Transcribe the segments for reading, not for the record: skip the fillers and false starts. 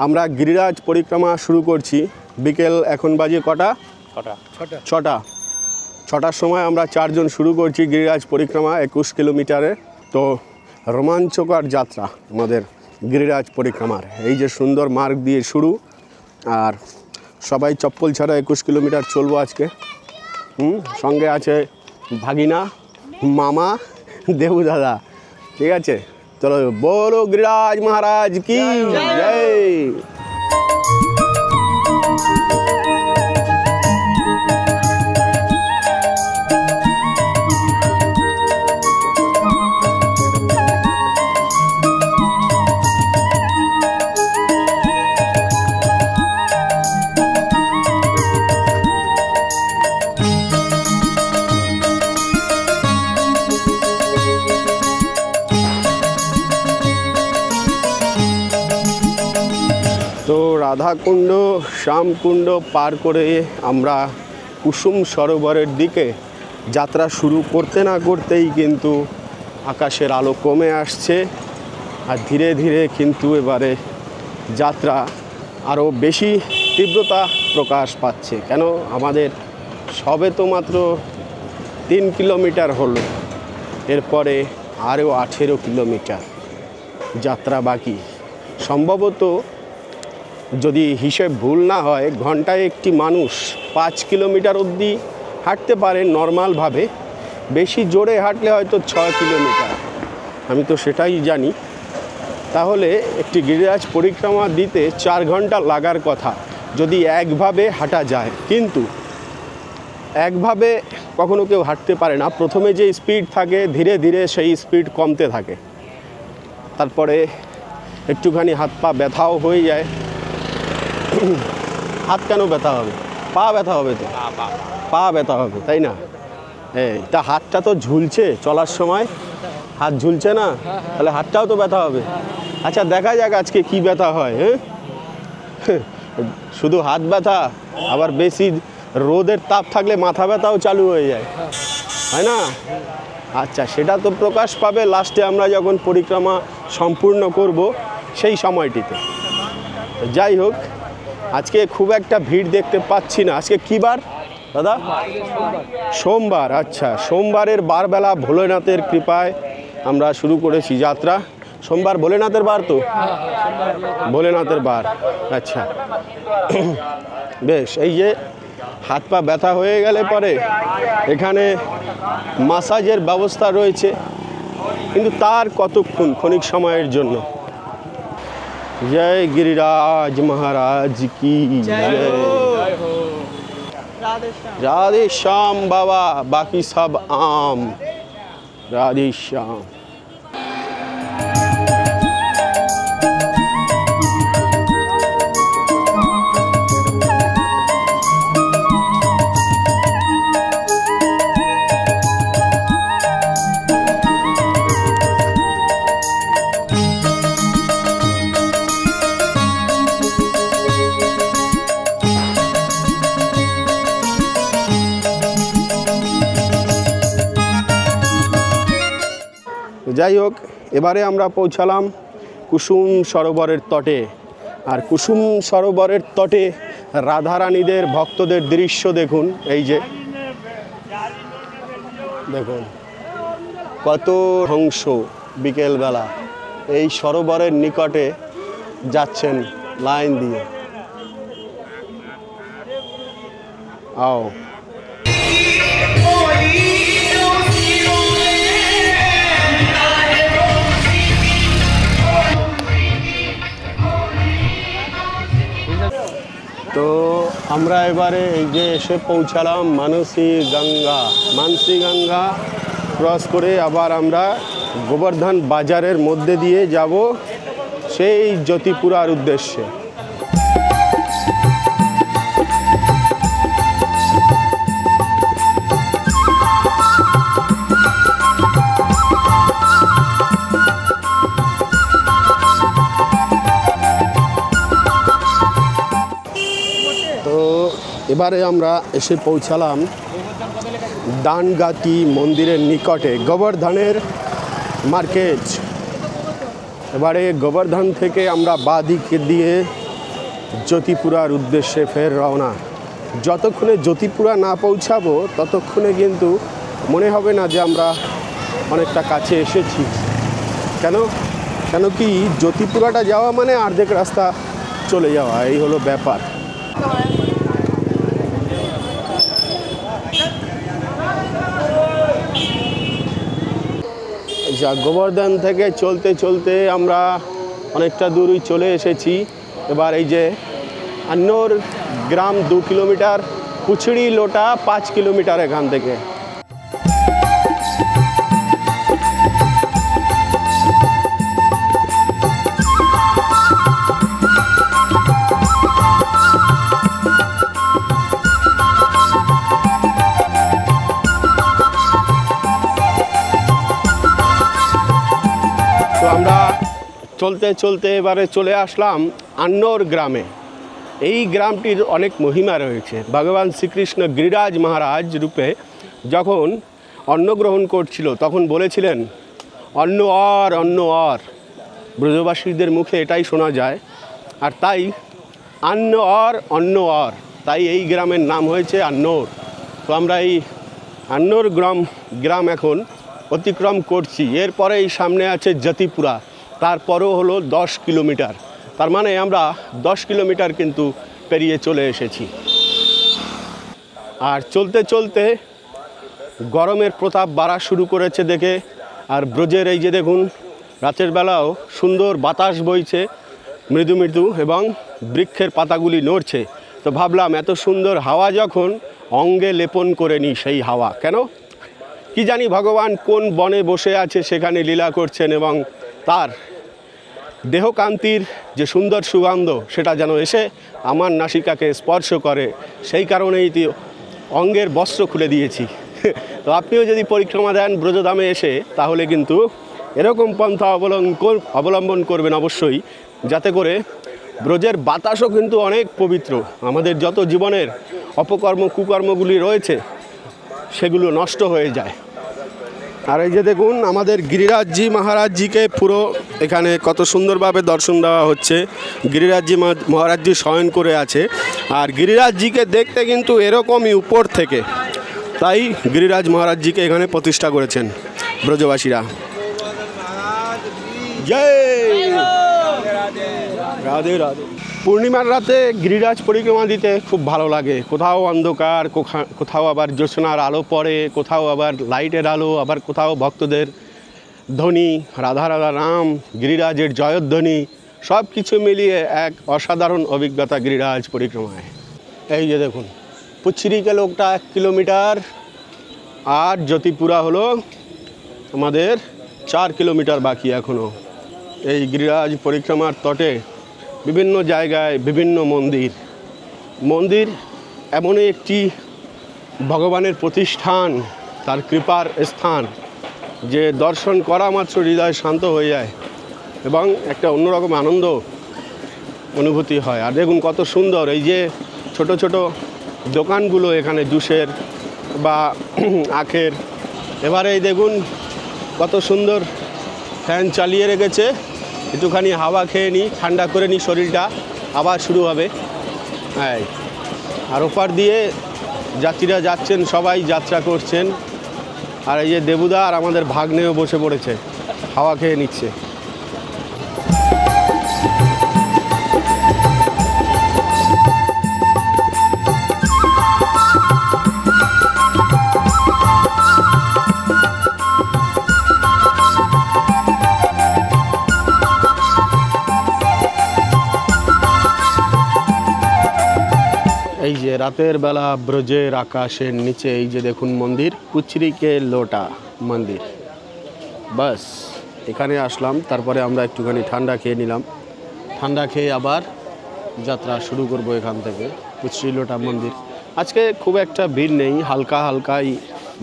আমরা গিরিরাজ পরিক্রমা শুরু করছি বিকেল এখন বাজে কটা? ছটার সময় আমরা 4 জন শুরু করছি গিরিরাজ পরিক্রমা 21 কিলোমিটারে। তো রোমাঞ্চকর যাত্রা আমাদের গিরিরাজ পরিক্রমার। এই যে সুন্দর মার্গ দিয়ে শুরু, আর সবাই চপ্পল ছাড়া 21 কিলোমিটার চলবো আজকে। সঙ্গে আছে ভাগিনা, মামা, দেবু দাদা। ঠিক আছে, চলো বলো গিরিরাজ মহারাজ কি জয়। তো রাধাকুণ্ড শ্যামকুণ্ড পার করে আমরা কুসুম সরোবরের দিকে যাত্রা শুরু করতে না করতেই কিন্তু আকাশের আলো কমে আসছে, আর ধীরে ধীরে কিন্তু এবারে যাত্রা আরও বেশি তীব্রতা প্রকাশ পাচ্ছে। কেন, আমাদের সবে তো মাত্র 3 কিলোমিটার হলো, এরপরে আরও 18 কিলোমিটার যাত্রা বাকি। সম্ভবত যদি হিসেব ভুল না হয়, ঘন্টায় একটি মানুষ 5 কিলোমিটার অবধি হাঁটতে পারে নর্মালভাবে। বেশি জোরে হাঁটলে হয়তো 6 কিলোমিটার, আমি তো সেটাই জানি। তাহলে একটি গিরিরাজ পরিক্রমা দিতে 4 ঘন্টা লাগার কথা যদি একভাবে হাঁটা যায়। কিন্তু একভাবে কখনো কেউ হাঁটতে পারে না। প্রথমে যে স্পিড থাকে ধীরে ধীরে সেই স্পিড কমতে থাকে, তারপরে একটুখানি হাত পা ব্যথাও হয়ে যায়। হাত কেন ব্যথা হবে? পা ব্যথা হবে, তো পা ব্যথা হবে, তাই না? তা হাতটা তো ঝুলছে, চলার সময় হাত ঝুলছে না, তাহলে হাতটাও তো ব্যথা হবে। আচ্ছা, দেখা যাক আজকে কি ব্যথা হয়। শুধু হাত ব্যথা, আবার বেশি রোদের তাপ থাকলে মাথা ব্যথাও চালু হয়ে যায়, হয় না? আচ্ছা, সেটা তো প্রকাশ পাবে লাস্টে আমরা যখন পরিক্রমা সম্পূর্ণ করব সেই সময়টিতে। যাই হোক, আজকে খুব একটা ভিড় দেখতে পাচ্ছি না। আজকে কী বার দাদা? সোমবার। আচ্ছা, সোমবারের বারবেলা ভোলেনাথের কৃপায় আমরা শুরু করেছি যাত্রা। সোমবার ভোলেনাথের বার, তো ভোলেনাথের বার। আচ্ছা, বেশ। এই যে হাত পা ব্যথা হয়ে গেলে পরে এখানে মাসাজের ব্যবস্থা রয়েছে, কিন্তু তার কতক্ষণ, ক্ষণিক সময়ের জন্য। जय गिरिराज महाराज की जय। राधे श्याम बाबा, बाकी सब आम। राधे श्याम। যাই হোক, এবারে আমরা পৌঁছালাম কুসুম সরোবরের তটে। আর কুসুম সরোবরের তটে রাধারানীদের ভক্তদের দৃশ্য দেখুন। এই যে দেখুন কত হংস বিকেলবেলা এই সরোবরের নিকটে যাচ্ছেন লাইন দিয়ে। আও, তো আমরা এবারে এই যে এসে পৌঁছালাম মানসী গঙ্গা ক্রস করে আবার আমরা গোবর্ধন বাজারের মধ্যে দিয়ে যাব সেই জ্যোতিপুরার উদ্দেশ্যে। এবারে আমরা এসে পৌঁছালাম দানগাতি মন্দিরের নিকটে, গোবর্ধনের মার্কেট। এবারে গোবর্ধন থেকে আমরা বাঁ দিকে দিয়ে জ্যোতিপুরার উদ্দেশ্যে ফের রওনা। যতক্ষণে জ্যোতিপুরা না পৌঁছাবো ততক্ষণে কিন্তু মনে হবে না যে আমরা অনেকটা কাছে এসেছি। কেন কেন কি জ্যোতিপুরাটা যাওয়া মানে অর্ধেক রাস্তা চলে যাওয়া, এই হলো ব্যাপার। যা গোবর্ধন থেকে চলতে চলতে আমরা অনেকটা দূরই চলে এসেছি। এবার এই যে আন্নোর গ্রাম 2 কিলোমিটার, পুছড়ি লোটা 5 কিলোমিটার এখান থেকে। তো আমরা চলতে চলতে এবারে চলে আসলাম আন্নোর গ্রামে। এই গ্রামটির অনেক মহিমা রয়েছে। ভগবান শ্রীকৃষ্ণ গিরিরাজ মহারাজ রূপে যখন অন্ন গ্রহণ করছিল তখন বলেছিলেন অন্ন অর। ব্রজবাসীদের মুখে এটাই শোনা যায়, আর তাই অন্ন অর, তাই এই গ্রামের নাম হয়েছে আন্নোর। তো আমরা এই আন্নোর গ্রাম এখন অতিক্রম করছি। এরপরে এই সামনে আছে জ্যোতিপুরা, তারপরেও হলো 10 কিলোমিটার। তার মানে আমরা 10 কিলোমিটার কিন্তু পেরিয়ে চলে এসেছি। আর চলতে চলতে গরমের প্রতাপ বাড়া শুরু করেছে দেখে, আর ব্রজের এই যে দেখুন রাতের বেলাও সুন্দর বাতাস বইছে মৃদু মৃদু এবং বৃক্ষের পাতাগুলি নড়ছে। তো ভাবলাম এত সুন্দর হাওয়া যখন, অঙ্গে লেপন করে নিই সেই হাওয়া। কেন কি জানি ভগবান কোন বনে বসে আছে সেখানে লীলা করছেন, এবং তার দেহকান্তির যে সুন্দর সুগন্ধ সেটা যেন এসে আমার নাসিকাকে স্পর্শ করে, সেই কারণেই অঙ্গের বস্ত্র খুলে দিয়েছি। তো আপনিও যদি পরিক্রমা দেন ব্রজধামে এসে, তাহলে কিন্তু এরকম পন্থা অবলম্বন করবেন অবশ্যই, যাতে করে ব্রজের বাতাসও কিন্তু অনেক পবিত্র। আমাদের যত জীবনের অপকর্ম কুকর্মগুলি রয়েছে সেগুলো নষ্ট হয়ে যায়। আর এই যে দেখুন আমাদের গিরিরাজজি মহারাজজিকে পুরো এখানে কত সুন্দরভাবে দর্শন দেওয়া হচ্ছে। গিরিরাজজি মহারাজজি শয়ন করে আছে, আর গিরিরাজজিকে দেখতে কিন্তু এরকমই উপর থেকে, তাই গিরিরাজ মহারাজজিকে এখানে প্রতিষ্ঠা করেছেন ব্রজবাসীরা। জয় রাধে রাধে। পূর্ণিমার রাতে গিরিরাজ পরিক্রমা দিতে খুব ভালো লাগে। কোথাও অন্ধকার, কোথাও আবার জ্যোৎস্নার আলো পড়ে, কোথাও আবার লাইটের আলো, আবার কোথাও ভক্তদের ধ্বনি, রাধা রাধা নাম, গিরিরাজের জয়ধ্বনি, সব কিছু মিলিয়ে এক অসাধারণ অভিজ্ঞতা গিরিরাজ পরিক্রমায়। এই যে দেখুন পুছড়িকে লোকটা 1 কিলোমিটার, আর জ্যোতিপুরা হলো আমাদের 4 কিলোমিটার বাকি এখনও। এই গিরিরাজ পরিক্রমার তটে বিভিন্ন জায়গায় বিভিন্ন মন্দির এমনই একটি ভগবানের প্রতিষ্ঠান, তার কৃপার স্থান, যে দর্শন করা মাত্র হৃদয় শান্ত হয়ে যায় এবং একটা অন্যরকম আনন্দ অনুভূতি হয়। আর দেখুন কত সুন্দর এই যে ছোট ছোট দোকানগুলো এখানে, জুসের বা আখের। এবারে এই দেখুন কত সুন্দর ফ্যান চালিয়ে রেখেছে, একটুখানি হাওয়া খেয়ে নিই, ঠান্ডা করে নিই শরীরটা, আবার শুরু হবে। হ্যাঁ, আর ওপার দিয়ে যাত্রীরা যাচ্ছেন, সবাই যাত্রা করছেন। আর এই যে দেবুদা আর আমাদের ভাগ্নেও বসে পড়েছে, হাওয়া খেয়ে নিচ্ছে। এই যে রাতের বেলা ব্রজের আকাশের নিচে এই যে দেখুন মন্দির, পুছড়িকে লোটা মন্দির। বাস এখানে আসলাম, তারপরে আমরা একটুখানি ঠান্ডা খেয়ে নিলাম। ঠান্ডা খেয়ে আবার যাত্রা শুরু করব এখান থেকে পুছড়ি লোটা মন্দির। আজকে খুব একটা ভিড় নেই, হালকাই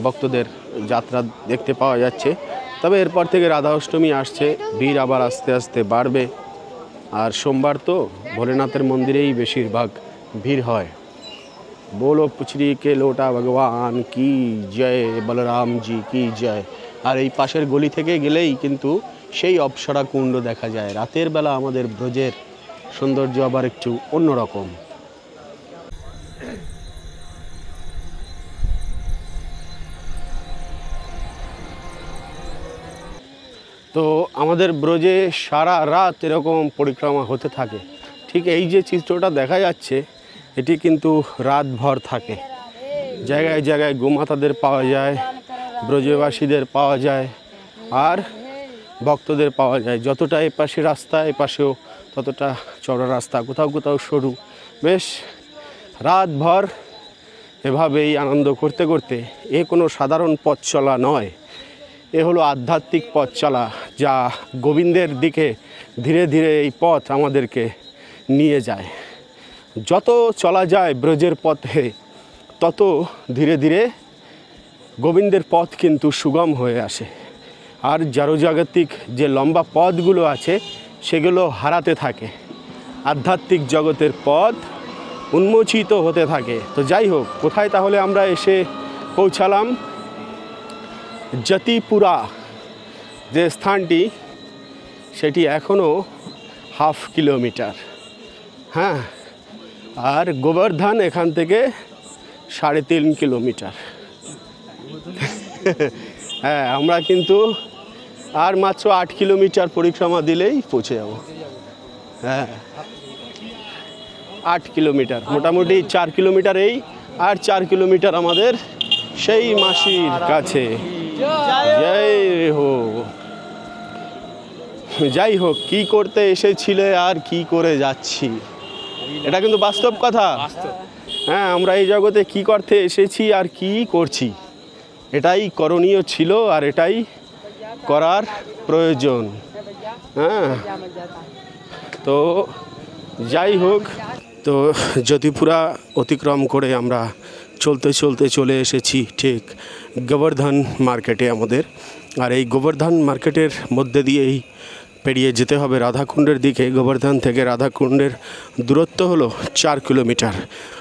ভক্তদের যাত্রা দেখতে পাওয়া যাচ্ছে। তবে এরপর থেকে রাধা অষ্টমী আসছে, ভিড় আবার আস্তে আস্তে বাড়বে। আর সোমবার তো ভোলেনাথের মন্দিরেই বেশিরভাগ ভিড় হয়। बोलो पुछड़ी के लोटा भगवान की जय, बलराम जी की जय। আর এই পাশের গলি থেকে গেলেই কিন্তু সেই অপ্সরা কুণ্ড দেখা যায়। রাতের বেলা আমাদের ব্রজের সৌন্দর্য আবার একটু অন্যরকম। তো আমাদের ব্রজে সারা রাত এরকম পরিক্রমা হতে থাকে। ঠিক এই যে চিত্রটা দেখা যাচ্ছে এটি কিন্তু রাতভর থাকে। জায়গায় জায়গায় গোমাতাদের পাওয়া যায়, ব্রজবাসীদের পাওয়া যায়, আর ভক্তদের পাওয়া যায়। যতটা এপাশে রাস্তা এপাশেও ততটা চওড়া রাস্তা, কোথাও কোথাও সরু। বেশ রাতভর এভাবেই আনন্দ করতে করতে, এ কোনো সাধারণ পথ চলা নয়, এ হলো আধ্যাত্মিক পথ চলা, যা গোবিন্দের দিকে ধীরে ধীরে এই পথ আমাদেরকে নিয়ে যায়। যত চলা যায় ব্রজের পথে তত ধীরে ধীরে গোবিন্দের পথ কিন্তু সুগম হয়ে আসে, আর জড়জাগতিক যে লম্বা পথগুলো আছে সেগুলো হারাতে থাকে, আধ্যাত্মিক জগতের পথ উন্মোচিত হতে থাকে। তো যাই হোক, কোথায় তাহলে আমরা এসে পৌঁছালাম? জতিপুরা যে স্থানটি, সেটি এখনও 1/2 কিলোমিটার। হ্যাঁ, আর গোবর্ধন এখান থেকে 3.5 কিলোমিটার। হ্যাঁ, আমরা কিন্তু আর মাত্র 8 কিলোমিটার পরিক্রমা দিলেই পৌঁছে যাব। হ্যাঁ, 8 কিলোমিটার, মোটামুটি 4 কিলোমিটার এই, আর 4 কিলোমিটার আমাদের সেই মাসির কাছে। জয় হো। যাই হোক, কি করতে এসেছিলে আর কি করে যাচ্ছি, এটা কিন্তু বাস্তব কথা। হ্যাঁ, আমরা এই জগতে কি করতে এসেছি আর কি করছি, এটাই করণীয় ছিল আর এটাই করার প্রয়োজন। হ্যাঁ, তো যাই হোক, তো জ্যোতিপুরা অতিক্রম করে আমরা চলতে চলতে চলে এসেছি ঠিক গোবর্ধন মার্কেটে আমাদের। আর এই গোবর্ধন মার্কেটের মধ্যে দিয়েই পেরিয়ে যেতে হবে রাধাকুণ্ডের দিকে। গোবর্ধন থেকে রাধাকুণ্ডের দূরত্ব হলো 4 কিলোমিটার।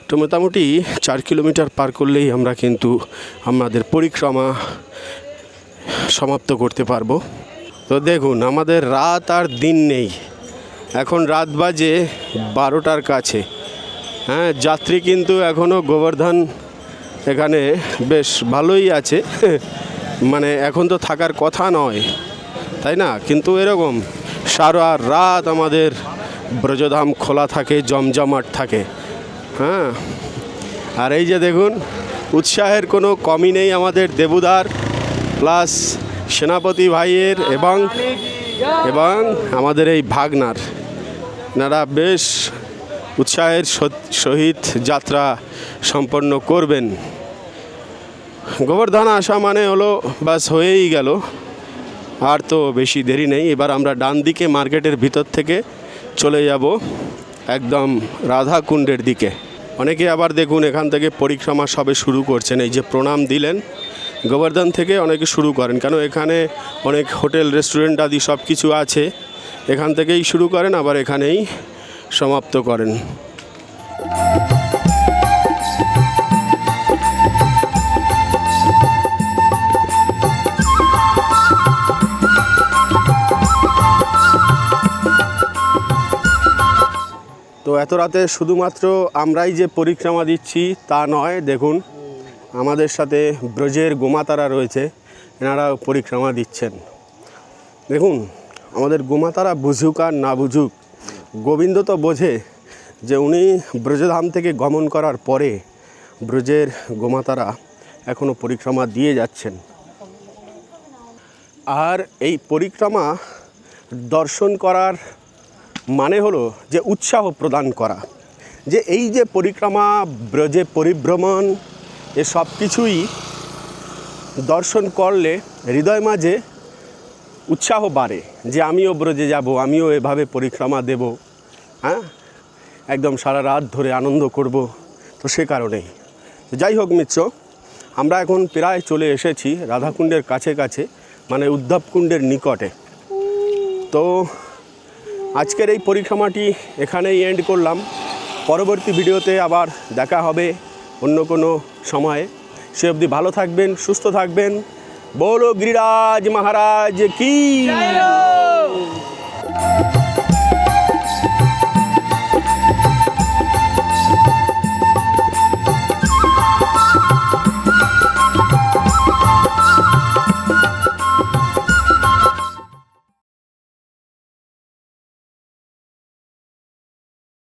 তো মোটামুটি 4 কিলোমিটার পার করলেই আমরা কিন্তু আমাদের পরিক্রমা সমাপ্ত করতে পারবো। তো দেখুন, আমাদের রাত আর দিন নেই, এখন রাত বাজে 12টার কাছে। হ্যাঁ, যাত্রী কিন্তু এখনও গোবর্ধন এখানে বেশ ভালোই আছে, মানে এখন তো থাকার কথা নয়, তাই না? কিন্তু এরকম সারা রাত আমাদের ব্রজধাম খোলা থাকে, জমজমাট থাকে। হ্যাঁ, আর এই যে দেখুন, উৎসাহের কোনো কমই নেই আমাদের দেবুদার প্লাস সেনাপতি ভাইয়ের এবং আমাদের এই ভাগনার। এনারা বেশ উৎসাহের সহিত যাত্রা সম্পন্ন করবেন। গোবর্ধন আসা মানে হলো বাস হয়েই গেল, আর তো বেশি দেরি নেই। এবার আমরা ডান দিকে মার্কেটের ভিতর থেকে চলে যাব একদম রাধাকুণ্ডের দিকে। অনেকে আবার দেখুন এখান থেকে পরিক্রমা সবে শুরু করছেন, এই যে প্রণাম দিলেন, গোবর্ধন থেকে অনেকে শুরু করেন, কেন এখানে অনেক হোটেল রেস্টুরেন্ট আদি সব কিছু আছে, এখান থেকেই শুরু করেন আবার এখানেই সমাপ্ত করেন। তো এত রাতে শুধুমাত্র আমরাই যে পরিক্রমা দিচ্ছি তা নয়, দেখুন আমাদের সাথে ব্রজের গোমাতারা রয়েছে, এনারাও পরিক্রমা দিচ্ছেন। দেখুন, আমাদের গোমাতারা বুঝুক আর না বুঝুক, গোবিন্দ তো বোঝে যে উনি ব্রজধাম থেকে গমন করার পরে ব্রজের গোমাতারা এখনও পরিক্রমা দিয়ে যাচ্ছেন। আর এই পরিক্রমা দর্শন করার মানে হলো যে উৎসাহ প্রদান করা, যে এই যে পরিক্রমা, ব্রজে পরিভ্রমণ, এ সব কিছুই দর্শন করলে হৃদয় মাঝে উৎসাহ বাড়ে যে আমিও ব্রজে যাব, আমিও এভাবে পরিক্রমা দেব। হ্যাঁ, একদম সারা রাত ধরে আনন্দ করব। তো সে কারণেই যাই হোক মিত্র, আমরা এখন প্রায় চলে এসেছি রাধাকুণ্ডের কাছে কাছে, মানে উদ্ধবকুণ্ডের নিকটে। তো আজকের এই পরিক্রমাটি এখানেই এন্ড করলাম। পরবর্তী ভিডিওতে আবার দেখা হবে অন্য কোনো সময়ে। সে অবধি ভালো থাকবেন, সুস্থ থাকবেন। बोलो गिरिराज महाराज की।